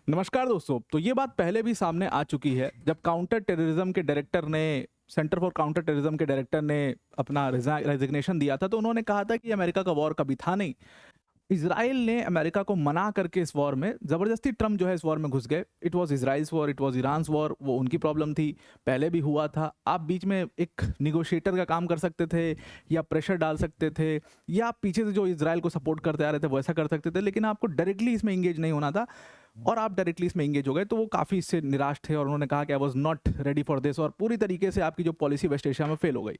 नमस्कार दोस्तों। तो ये बात पहले भी सामने आ चुकी है जब काउंटर टेररिज्म के डायरेक्टर ने सेंटर फॉर काउंटर टेररिज्म के डायरेक्टर ने अपना रेजिग्नेशन दिया था। तो उन्होंने कहा था कि अमेरिका का वॉर कभी था नहीं। इजराइल ने अमेरिका को मना करके इस वॉर में जबरदस्ती ट्रम्प जो है इस वॉर में घुस गए। It was Israel's war, it was Iran's war. वो उनकी प्रॉब्लम थी, पहले भी हुआ था। आप बीच में एक निगोशिएटर का काम कर सकते थे या प्रेशर डाल सकते थे, या आप पीछे से जो इजराइल को सपोर्ट करते आ रहे थे वैसा कर सकते थे, लेकिन आपको डायरेक्टली इसमें इंगेज नहीं होना था। और आप डायरेक्टली इसमें इंगेज हो गए तो वो काफ़ी इससे निराश थे और उन्होंने कहा कि I was not ready for this, और पूरी तरीके से आपकी जो पॉलिसी वेस्ट एशिया में फेल हो गई।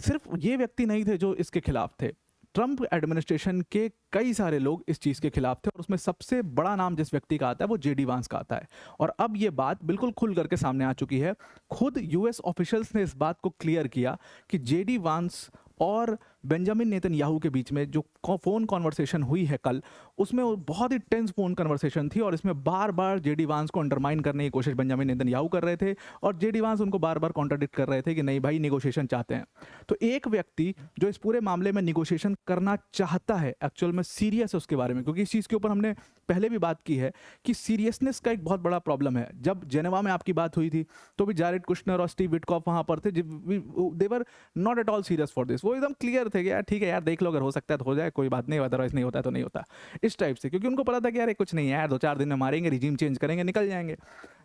सिर्फ ये व्यक्ति नहीं थे जो इसके खिलाफ थे। ट्रंप एडमिनिस्ट्रेशन के कई सारे लोग इस चीज़ के खिलाफ थे, और उसमें सबसे बड़ा नाम जिस व्यक्ति का आता है वो जेडी वांस का आता है। और अब ये बात बिल्कुल खुल करके सामने आ चुकी है। खुद यूएस ऑफिशियल्स ने इस बात को क्लियर किया कि जेडी वांस और बेंजामिन नेतन्याहू के बीच में जो फ़ोन कॉन्वर्सेशन हुई है कल, उसमें वो बहुत ही टेंस फ़ोन कन्वर्सेशन थी, और इसमें बार बार जेडी वांस को अंडरमाइन करने की कोशिश बेंजामिन नेतन्याहू कर रहे थे, और जेडी वांस उनको बार बार कॉन्ट्राडिक्ट कर रहे थे कि नहीं भाई, निगोशिएशन चाहते हैं। तो एक व्यक्ति जो इस पूरे मामले में निगोशिएशन करना चाहता है, एक्चुअल में सीरियस है उसके बारे में, क्योंकि इस चीज़ के ऊपर हमने पहले भी बात की है कि सीरियसनेस का एक बहुत बड़ा प्रॉब्लम है। जब जेनेवा में आपकी बात हुई थी तो भी जारेड कुश्नर और स्टीव विटकॉफ वहाँ पर थे, they were not at all serious for this. वो एकदम क्लियर थे कि यार ठीक है यार, देख लो, अगर हो सकता है तो हो जाए, कोई बात नहीं, अदरवाइज नहीं होता है तो नहीं होता, इस टाइप से। क्योंकि उनको पता था कि यार कुछ नहीं है यार, 2-4 दिन में मारेंगे, रिजीम चेंज करेंगे, निकल जाएंगे।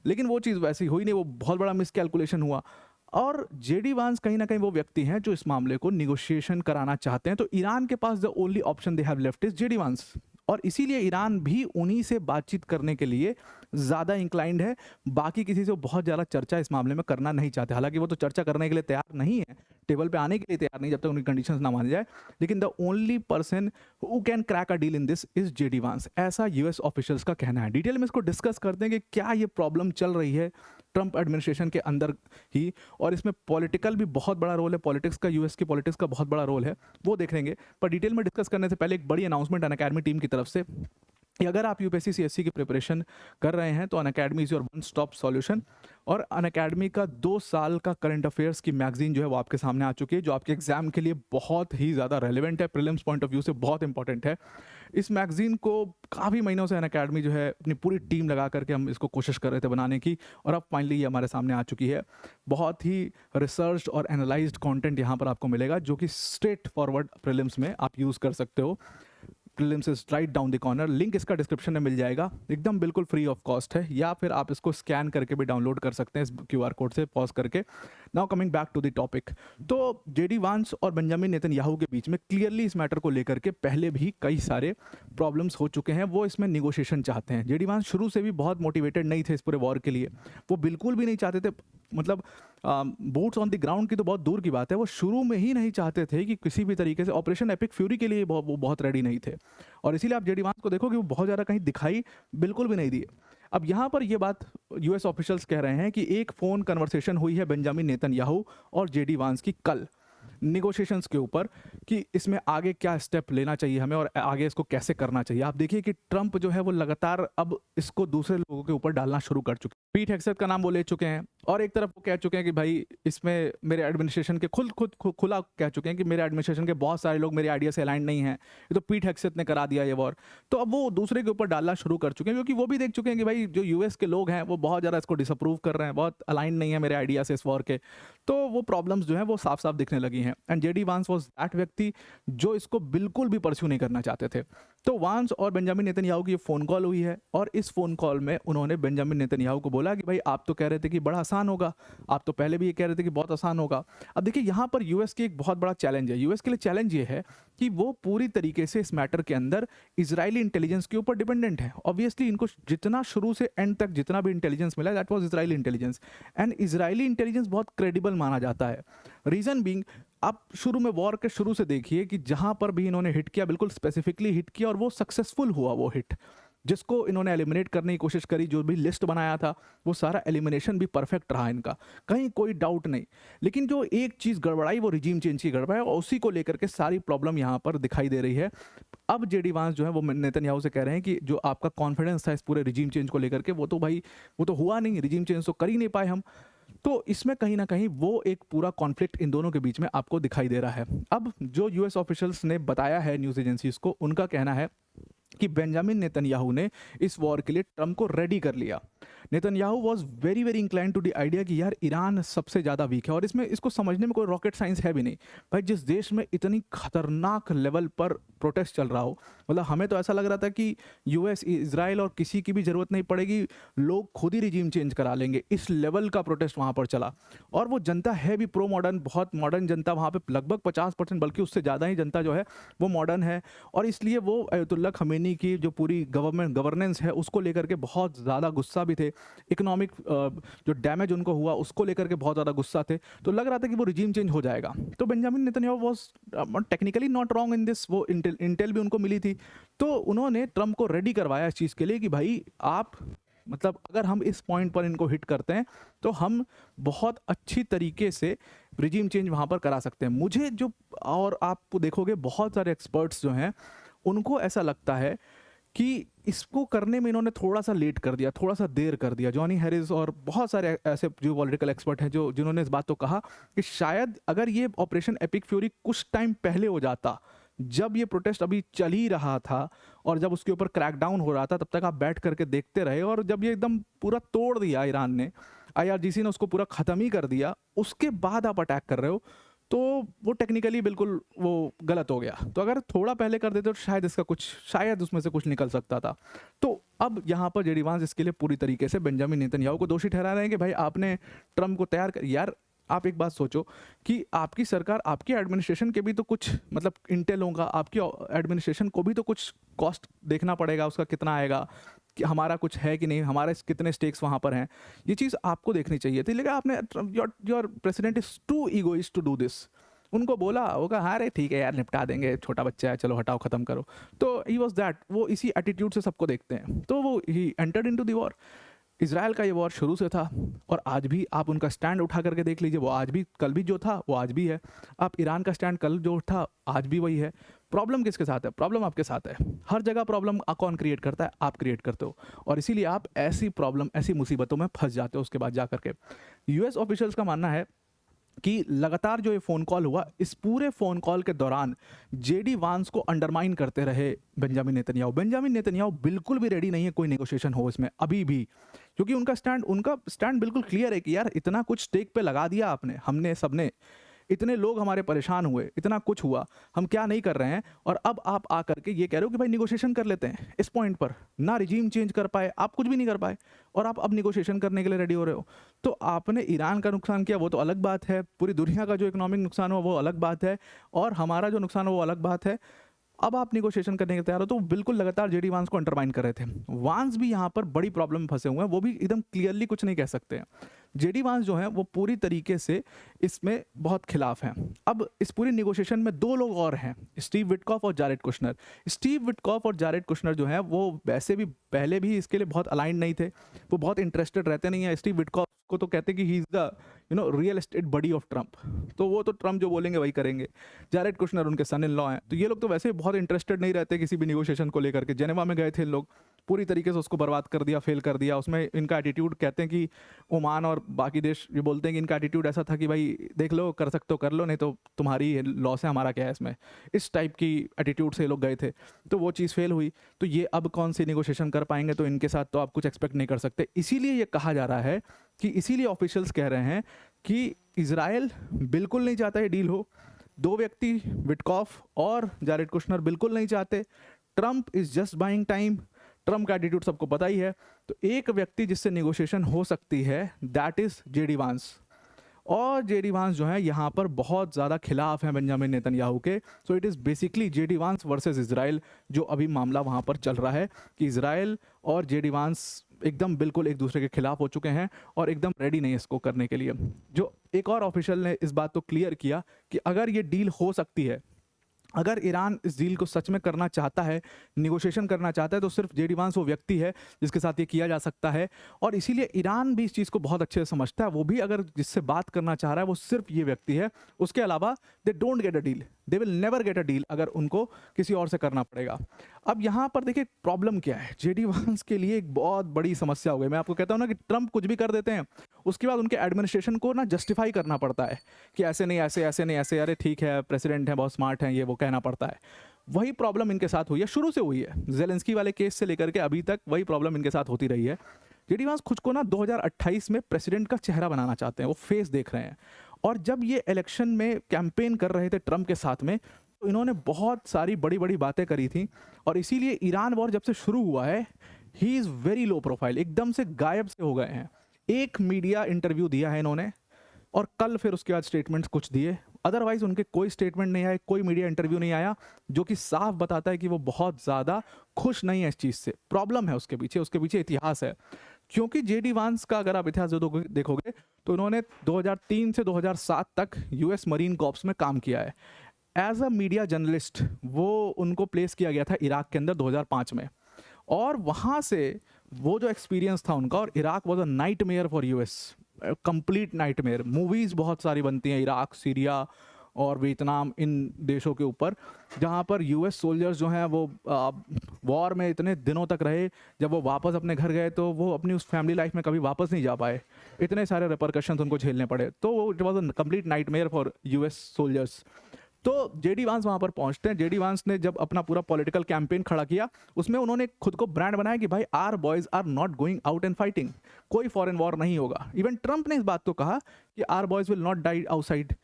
लेकिन वो चीज़ वैसी हुई नहीं, वो बहुत बड़ा मिसकैलकुलेशन हुआ। और जेडी वांस कहीं ना कहीं वो व्यक्ति हैं जो इस मामले को निगोशिएशन कराना चाहते हैं। तो ईरान के पास the only option they have left is JD Vance, और इसीलिए ईरान भी उन्हीं से बातचीत करने के लिए ज़्यादा इंक्लाइंड है। बाकी किसी से बहुत ज़्यादा चर्चा इस मामले में करना नहीं चाहते। हालांकि वो तो चर्चा करने के लिए तैयार नहीं है, टेबल पे आने के लिए तैयार नहीं जब तक उनकी कंडीशंस ना मानी जाए। लेकिन the only person who can crack a deal in this is JD वांस, ऐसा यूएस ऑफिशियल्स का कहना है। डिटेल में इसको डिस्कस करते हैं कि क्या ये प्रॉब्लम चल रही है ट्रंप एडमिनिस्ट्रेशन के अंदर ही, और इसमें पॉलिटिकल भी बहुत बड़ा रोल है, पॉलिटिक्स का, यूएस की पॉलिटिक्स का बहुत बड़ा रोल है, वो देखेंगे। पर डिटेल में डिस्कस करने से पहले एक बड़ी अनाउंसमेंट अनअकैडमी टीम की तरफ से कि अगर आप यूपीएससी सीएससी की प्रिपरेशन कर रहे हैं तो Unacademy is your one stop solution. और अनअकैडमी का 2 साल का करंट अफेयर्स की मैगजीन जो है वो आपके सामने आ चुकी है, जो आपके एग्जाम के लिए बहुत ही ज़्यादा रेलिवेंट है, प्रीलिम्स पॉइंट ऑफ व्यू से बहुत इंपॉर्टेंट है। इस मैगजीन को काफ़ी महीनों से अनअकैडमी जो है अपनी पूरी टीम लगा करके हम इसको कोशिश कर रहे थे बनाने की, और अब फाइनली ये हमारे सामने आ चुकी है। बहुत ही रिसर्च और एनालाइज्ड कंटेंट यहाँ पर आपको मिलेगा, जो कि स्ट्रेट फॉरवर्ड प्रीलिम्स में आप यूज़ कर सकते हो। Prelims is write down the corner. Link इसका डिस्क्रिप्शन में मिल जाएगा, एकदम बिल्कुल फ्री ऑफ कॉस्ट है, या फिर आप इसको स्कैन करके भी डाउनलोड कर सकते हैं इस क्यूआर कोड से पॉज करके। Now coming back to the topic, तो जेडी वांस और बेंजामिन नेतन्याहू के बीच में क्लियरली इस मैटर को लेकर के पहले भी कई सारे प्रॉब्लम्स हो चुके हैं। वो इसमें निगोशिएशन चाहते हैं। जेडी वांस शुरू से भी बहुत मोटिवेटेड नहीं थे इस पूरे वॉर के लिए, वो बिल्कुल भी नहीं चाहते थे। मतलब बूट्स ऑन द ग्राउंड की तो बहुत दूर की बात है, वो शुरू में ही नहीं चाहते थे कि किसी भी तरीके से ऑपरेशन एपिक फ्यूरी के लिए वो बहुत रेडी नहीं थे। और इसीलिए आप जेडी वांस को देखो कि वो बहुत ज़्यादा कहीं दिखाई बिल्कुल भी नहीं दिए। अब यहाँ पर ये बात यूएस ऑफिशियल्स कह रहे हैं कि एक फ़ोन कन्वर्सेशन हुई है बेंजामिन नेतन्याहू और जेडी वांस की कल निगोशिएशंस के ऊपर, कि इसमें आगे क्या स्टेप लेना चाहिए हमें और आगे इसको कैसे करना चाहिए। आप देखिए कि ट्रंप जो है वो लगातार अब इसको दूसरे लोगों के ऊपर डालना शुरू कर चुके हैं। पीट हेगसेथ का नाम वो ले चुके हैं, और एक तरफ वो कह चुके हैं कि भाई इसमें मेरे एडमिनिस्ट्रेशन के खुला कह चुके हैं कि मेरे एडमिनिस्ट्रेशन के बहुत सारे लोग मेरे आइडिया से अलाइन नहीं हैं, ये तो पीट हेगसेथ ने करा दिया ये वॉर। तो अब वो दूसरे के ऊपर डालना शुरू कर चुके हैं, क्योंकि वो भी देख चुके हैं कि भाई जो यूएस के लोग हैं वो बहुत ज़्यादा इसको डिसअप्रूव कर रहे हैं, बहुत अलाइन नहीं है मेरे आइडिया से इस वॉर के। तो वो प्रॉब्लम्स जो है वो साफ साफ दिखने लगी हैं। एंड जेडी वांस वाज दैट व्यक्ति जो इसको बिल्कुल भी परस्यू नहीं करना चाहते थे। तो वांस और बेंजामिन नेतन्याहू की फ़ोन कॉल हुई है, और इस फ़ोन कॉल में उन्होंने बेंजामिन नेतन्याहू को बोला कि भाई आप तो कह रहे थे कि बड़ा आसान होगा, आप तो पहले भी ये कह रहे थे कि बहुत आसान होगा। अब देखिए यहाँ पर यूएस की एक बहुत बड़ा चैलेंज है। यूएस के लिए चैलेंज ये है कि वो पूरी तरीके से इस मैटर के अंदर इजरायली इंटेलिजेंस के ऊपर डिपेंडेंट है। ऑब्वियसली इनको जितना शुरू से एंड तक जितना भी इंटेलिजेंस मिला that was Israeli intelligence, and Israeli intelligence बहुत क्रेडिबल माना जाता है। रीज़न बीइंग, आप शुरू में वॉर के शुरू से देखिए कि जहां पर भी इन्होंने हिट किया बिल्कुल स्पेसिफिकली हिट किया, और वो सक्सेसफुल हुआ। वो हिट जिसको इन्होंने एलिमिनेट करने की कोशिश करी, जो भी लिस्ट बनाया था वो सारा एलिमिनेशन भी परफेक्ट रहा इनका, कहीं कोई डाउट नहीं। लेकिन जो एक चीज़ गड़बड़ाई वो रिजीम चेंज की गड़बड़ाई, और उसी को लेकर के सारी प्रॉब्लम यहाँ पर दिखाई दे रही है। अब जेडी वांस जो है वो नेतन्याहू से कह रहे हैं कि जो आपका कॉन्फिडेंस था इस पूरे रिजीम चेंज को लेकर के, वो तो भाई वो तो हुआ नहीं, रिजीम चेंज तो कर ही नहीं पाए हम। तो इसमें कहीं ना कहीं वो एक पूरा कॉन्फ्लिक्ट इन दोनों के बीच में आपको दिखाई दे रहा है। अब जो यूएस ऑफिशियल्स ने बताया है न्यूज़ एजेंसीज को, उनका कहना है कि बेंजामिन नेतन्याहू ने इस वॉर के लिए ट्रम्प को रेडी कर लिया। Netanyahu was very very incline to the idea कि यार ईरान सबसे ज़्यादा वीक है, और इसमें इसको समझने में कोई रॉकेट साइंस है भी नहीं भाई। जिस देश में इतनी खतरनाक लेवल पर प्रोटेस्ट चल रहा हो, मतलब हमें तो ऐसा लग रहा था कि यूएस, इजराइल और किसी की भी ज़रूरत नहीं पड़ेगी, लोग खुद ही रिजीम चेंज करा लेंगे, इस लेवल का प्रोटेस्ट वहाँ पर चला। और वो जनता है भी प्रो मॉडर्न, बहुत मॉडर्न जनता वहाँ पे, लगभग 50% बल्कि उससे ज़्यादा ही जनता जो है वो मॉडर्न है। और इसलिए वो अयतुल्ला खमेनी की जो पूरी गवर्नेंस है उसको लेकर के बहुत ज़्यादा गुस्सा भी थे। इकोनॉमिक जो डैमेज उनको हुआ उसको लेकर के बहुत ज़्यादा गुस्सा थे। तो लग रहा था कि वो रिजीम चेंज हो जाएगा। तो Benjamin Netanyahu was technically not wrong in this, वो इंटेल भी उनको मिली थी। तो उन्होंने ट्रम्प को रेडी करवाया इस चीज़ के लिए कि भाई आप, मतलब अगर हम इस पॉइंट पर इनको हिट करते हैं तो हम बहुत अच्छी तरीके से रिजीम चेंज वहाँ पर करा सकते हैं। मुझे जो, और आप देखोगे बहुत सारे एक्सपर्ट्स जो हैं उनको ऐसा लगता है कि इसको करने में इन्होंने थोड़ा सा लेट कर दिया, थोड़ा सा देर कर दिया। जॉनी हैरिस और बहुत सारे ऐसे जो पॉलिटिकल एक्सपर्ट हैं जिन्होंने इस बात को कहा कि शायद अगर ये ऑपरेशन एपिक फ्यूरी कुछ टाइम पहले हो जाता, जब ये प्रोटेस्ट अभी चल ही रहा था और जब उसके ऊपर क्रैकडाउन हो रहा था, तब तक आप बैठ करके देखते रहे, और जब ये एकदम पूरा तोड़ दिया ईरान ने, IRGC ने उसको पूरा ख़त्म ही कर दिया, उसके बाद आप अटैक कर रहे हो, तो वो टेक्निकली बिल्कुल वो गलत हो गया। तो अगर थोड़ा पहले कर देते तो शायद इसका कुछ, शायद उसमें से कुछ निकल सकता था। तो अब यहाँ पर जेडी वांस इसके लिए पूरी तरीके से बेंजामिन नेतन्याहू को दोषी ठहरा रहे हैं कि भाई आपने ट्रम्प को तैयार कर। यार आप एक बात सोचो कि आपकी सरकार, आपकी एडमिनिस्ट्रेशन के भी तो कुछ, मतलब इंटेल होगा, आपकी एडमिनिस्ट्रेशन को भी तो कुछ कॉस्ट देखना पड़ेगा, उसका कितना आएगा, कि हमारा कुछ है कि नहीं, हमारे कितने स्टेक्स वहाँ पर हैं, ये चीज़ आपको देखनी चाहिए थी। लेकिन आपने, your president is too egoist to do this. उनको बोला, वो कहा हाँ रे ठीक है यार निपटा देंगे, छोटा बच्चा है, चलो हटाओ ख़त्म करो। तो ही वॉज दैट, वो इसी एटीट्यूड से सबको देखते हैं। तो वो he entered into the war. Israel का ये वॉर शुरू से था, और आज भी आप उनका स्टैंड उठा करके देख लीजिए, वो आज भी, कल भी जो था वो आज भी है। आप ईरान का स्टैंड कल जो था आज भी वही है। प्रॉब्लम किसके साथ है? प्रॉब्लम आपके साथ है। हर जगह प्रॉब्लम कौन क्रिएट करता है? आप क्रिएट करते हो, और इसीलिए आप ऐसी प्रॉब्लम, ऐसी मुसीबतों में फंस जाते हो उसके बाद जा करके। यूएस ऑफिशियल्स का मानना है कि लगातार जो ये फ़ोन कॉल हुआ, इस पूरे फ़ोन कॉल के दौरान जेडी वांस को अंडरमाइन करते रहे बेंजामिन नेतन्याहू। बेंजामिन नेतन्याहू बिल्कुल भी रेडी नहीं है कोई नेगोशिएशन हो इसमें अभी भी, क्योंकि उनका स्टैंड बिल्कुल क्लियर है कि यार इतना कुछ स्टेक पे लगा दिया आपने, हमने सबने, इतने लोग हमारे परेशान हुए, इतना कुछ हुआ, हम क्या नहीं कर रहे हैं, और अब आप आ करके ये कह रहे हो कि भाई निगोशिएशन कर लेते हैं। इस पॉइंट पर ना रिजीम चेंज कर पाए, आप कुछ भी नहीं कर पाए, और आप अब निगोशिएशन करने के लिए रेडी हो रहे हो। तो आपने ईरान का नुकसान किया वो तो अलग बात है, पूरी दुनिया का जो इकोनॉमिक नुकसान हुआ वो अलग बात है, और हमारा जो नुकसान हुआ वो अलग बात है। अब आप निगोशिएशन करने के तैयार हो। तो बिल्कुल लगातार जेडी वांस को अंडरमाइन कर रहे थे। वांस भी यहाँ पर बड़ी प्रॉब्लम में फंसे हुए हैं, वो भी एकदम क्लियरली कुछ नहीं कह सकते हैं। जेडी वांस जो है वो पूरी तरीके से इसमें बहुत खिलाफ हैं। अब इस पूरी निगोशिएशन में दो लोग और हैं, स्टीव विटकॉफ और जारेड कुशनर। स्टीव विटकॉफ और जारेड कुशनर जो है वो वैसे भी पहले भी इसके लिए बहुत अलाइंड नहीं थे, वो बहुत इंटरेस्टेड रहते नहीं है। स्टीव विटकॉफ को तो कहते हैं कि he is the real estate buddy of Trump, तो वो तो ट्रम्प जो बोलेंगे वही करेंगे। जारेड कुशनर उनके सन इन लॉ हैं, तो ये लोग तो वैसे बहुत इंटरेस्टेड नहीं रहते किसी भी निगोशिएशन को लेकर के। जेनेवा में गए थे इन लोग, पूरी तरीके से उसको बर्बाद कर दिया, फेल कर दिया। उसमें इनका एटीट्यूड, कहते हैं कि ओमान और बाकी देश ये बोलते हैं कि इनका एटीट्यूड ऐसा था कि भाई देख लो, कर सकते हो कर लो, नहीं तो तुम्हारी लॉस है, हमारा क्या है इसमें, इस टाइप की एटीट्यूड से ये लोग गए थे। तो वो चीज़ फेल हुई, तो ये अब कौन सी निगोशिएशन कर पाएंगे, तो इनके साथ तो आप कुछ एक्सपेक्ट नहीं कर सकते। इसीलिए ये कहा जा रहा है कि, इसीलिए ऑफिशियल्स कह रहे हैं कि इजराइल बिल्कुल नहीं चाहता ये डील हो। दो व्यक्ति, विटकॉफ और जारेड कुशनर, बिल्कुल नहीं चाहते। Trump is just buying time. Trump का एटीट्यूड सबको पता ही है। तो एक व्यक्ति जिससे नेगोशिएशन हो सकती है, दैट इज जेडी वांस। और जेडी वांस जो है यहाँ पर बहुत ज़्यादा खिलाफ हैं बेंजामिन नेतन्याहू के। So it is basically JD वांस वर्सेस इजराइल जो अभी मामला वहाँ पर चल रहा है, कि इजराइल और जेडी वांस एकदम बिल्कुल एक दूसरे के खिलाफ हो चुके हैं और एकदम रेडी नहीं है इसको करने के लिए। जो एक और ऑफिशियल ने इस बात को क्लियर किया कि अगर ये डील हो सकती है, अगर ईरान इस डील को सच में करना चाहता है, निगोशिएशन करना चाहता है, तो सिर्फ जेडी वांस वो व्यक्ति है जिसके साथ ये किया जा सकता है। और इसीलिए ईरान भी इस चीज़ को बहुत अच्छे से समझता है। वो भी अगर जिससे बात करना चाह रहा है वो सिर्फ ये व्यक्ति है, उसके अलावा they don't get a deal, they will never get a deal अगर उनको किसी और से करना पड़ेगा। अब यहाँ पर देखिए प्रॉब्लम क्या है, जेडी वांस के लिए एक बहुत बड़ी समस्या हो गई। मैं आपको कहता हूँ ना कि ट्रम्प कुछ भी कर देते हैं, उसके बाद उनके एडमिनिस्ट्रेशन को ना जस्टिफाई करना पड़ता है कि ऐसे नहीं, ऐसे नहीं, ऐसे, अरे ठीक है प्रेसिडेंट है, बहुत स्मार्ट है, ये वो कहना पड़ता है। वही प्रॉब्लम इनके साथ हुई है, शुरू से हुई है, जेलेंस्की वाले केस से लेकर के अभी तक वही प्रॉब्लम इनके साथ होती रही है। जेडी वांस खुद को ना 2028 में प्रेसिडेंट का चेहरा बनाना चाहते हैं, वो फेस देख रहे हैं। और जब ये इलेक्शन में कैंपेन कर रहे थे ट्रम्प के साथ में, तो इन्होंने बहुत सारी बड़ी बड़ी बातें करी थी। और इसीलिए ईरान वॉर जब से शुरू हुआ है, he is very low profile, एकदम से गायब से हो गए हैं। एक मीडिया इंटरव्यू दिया है इन्होंने, और कल फिर उसके बाद स्टेटमेंट्स कुछ दिए, अदरवाइज उनके कोई स्टेटमेंट नहीं आया, कोई मीडिया इंटरव्यू नहीं आया, जो कि साफ बताता है कि वो बहुत ज़्यादा खुश नहीं है इस चीज़ से। प्रॉब्लम है उसके पीछे इतिहास है। क्योंकि जेडी वांस का अगर आप इतिहास देखोगे तो उन्होंने 2003 से 2007 तक यूएस मरीन कॉर्प्स में काम किया है एज अ मीडिया जर्नलिस्ट। वो उनको प्लेस किया गया था इराक के अंदर 2005 में, और वहाँ से वो जो एक्सपीरियंस था उनका, और Iraq was a nightmare for US, complete nightmare. Movies बहुत सारी बनती हैं इराक, सीरिया और वियतनाम, इन देशों के ऊपर, जहाँ पर यूएस सोल्जर्स जो हैं वो वॉर में इतने दिनों तक रहे, जब वो वापस अपने घर गए तो वो अपनी उस फैमिली लाइफ में कभी वापस नहीं जा पाए, इतने सारे रिपरकशंस उनको झेलने पड़े। तो वो it was a complete nightmare for US soldiers. तो जेडी वांस वहाँ पर पहुँचते हैं। जेडी वांस ने जब अपना पूरा पॉलिटिकल कैंपेन खड़ा किया, उसमें उन्होंने खुद को ब्रांड बनाया कि भाई our boys are not going out and fighting, कोई फॉरेन वॉर नहीं होगा। इवन ट्रंप ने इस बात को कहा कि our boys will not die outside.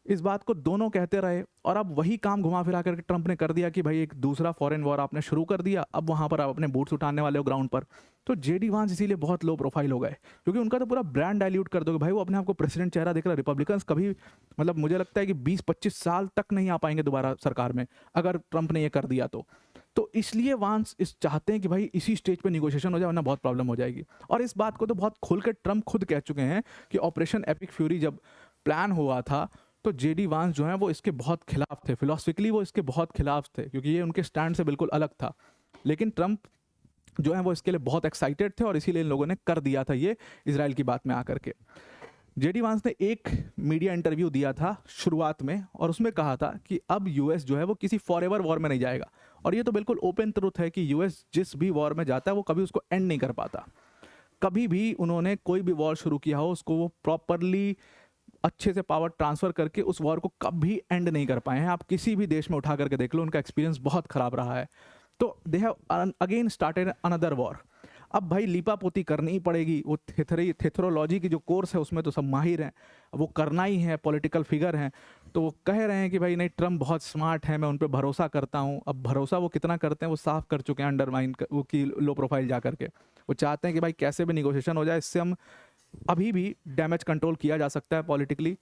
इस बात को दोनों कहते रहे, और अब वही काम घुमा फिरा करके ट्रंप ने कर दिया कि भाई एक दूसरा फॉरेन वॉर आपने शुरू कर दिया, अब वहाँ पर आप अपने बूट्स उठाने वाले हो ग्राउंड पर। तो जेडी वांस इसीलिए बहुत लो प्रोफाइल हो गए, क्योंकि उनका तो पूरा ब्रांड डाइल्यूट कर दोगे भाई। वो अपने आप को प्रेसिडेंट चेहरा देख रहा है। रिपब्लिकन्स कभी, मतलब मुझे लगता है कि 20-25 साल तक नहीं आ पाएंगे दोबारा सरकार में, अगर ट्रंप ने ये कर दिया तो इसलिए वांस इस चाहते हैं कि भाई इसी स्टेज पे निगोशिएशन हो जाए, वरना बहुत प्रॉब्लम हो जाएगी। और इस बात को तो बहुत खुल के ट्रंप खुद कह चुके हैं कि ऑपरेशन एपिक फ्यूरी जब प्लान हुआ था, तो जेडी वांस जो हैं वो इसके बहुत खिलाफ थे, फिलोसफिकली वो इसके बहुत खिलाफ थे, क्योंकि ये उनके स्टैंड से बिल्कुल अलग था। लेकिन ट्रंप जो है वो इसके लिए बहुत एक्साइटेड थे, और इसीलिए इन लोगों ने कर दिया था ये इजराइल की बात में आकर के। जेडी वांस ने एक मीडिया इंटरव्यू दिया था शुरुआत में, और उसमें कहा था कि अब यूएस जो है वो किसी फॉरएवर वॉर में नहीं जाएगा। और ये तो बिल्कुल ओपन ट्रुथ है कि यूएस जिस भी वॉर में जाता है वो कभी उसको एंड नहीं कर पाता। कभी भी उन्होंने कोई भी वॉर शुरू किया हो, उसको वो प्रॉपरली अच्छे से पावर ट्रांसफर करके उस वॉर को कभी एंड नहीं कर पाए हैं। आप किसी भी देश में उठा करके देख लो, उनका एक्सपीरियंस बहुत खराब रहा है। तो they have again started another war. अब भाई लीपापोती करनी ही पड़ेगी। वो थेथरोलॉजी की जो कोर्स है उसमें तो सब माहिर हैं, वो करना ही है, पॉलिटिकल फिगर हैं। तो वो कह रहे हैं कि भाई नहीं, ट्रम्प बहुत स्मार्ट है, मैं उन पर भरोसा करता हूँ। अब भरोसा वो कितना करते हैं वो साफ कर चुके हैं, अंडरमाइन वो की लो प्रोफाइल जा करके। वो चाहते हैं कि भाई कैसे भी निगोशिएशन हो जाए, इससे हम अभी भी डैमेज कंट्रोल किया जा सकता है पॉलिटिकली।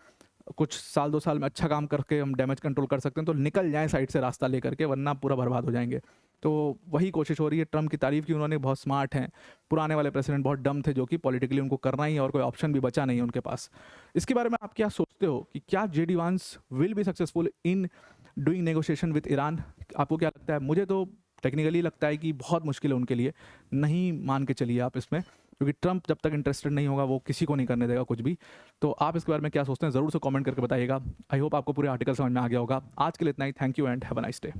कुछ साल 2 साल में अच्छा काम करके हम डैमेज कंट्रोल कर सकते हैं, तो निकल जाएं साइड से रास्ता लेकर के, वरना पूरा बर्बाद हो जाएंगे। तो वही कोशिश हो रही है। ट्रम्प की तारीफ की उन्होंने, बहुत स्मार्ट हैं। पुराने वाले प्रेसिडेंट बहुत डम थे, जो कि पॉलिटिकली उनको करना ही है और कोई ऑप्शन भी बचा नहीं है उनके पास। इसके बारे में आप क्या सोचते हो कि क्या जेडी वांस will be successful in doing negotiation with Iran? आपको क्या लगता है? मुझे तो टेक्निकली लगता है कि बहुत मुश्किल है उनके लिए। नहीं मान के चलिए आप इसमें, क्योंकि ट्रंप जब तक इंटरेस्टेड नहीं होगा वो किसी को नहीं करने देगा कुछ भी। तो आप इसके बारे में क्या सोचते हैं ज़रूर से कमेंट करके बताइएगा। आई होप आपको पूरे आर्टिकल समझ में आ गया होगा। आज के लिए इतना ही। Thank you and have a nice day.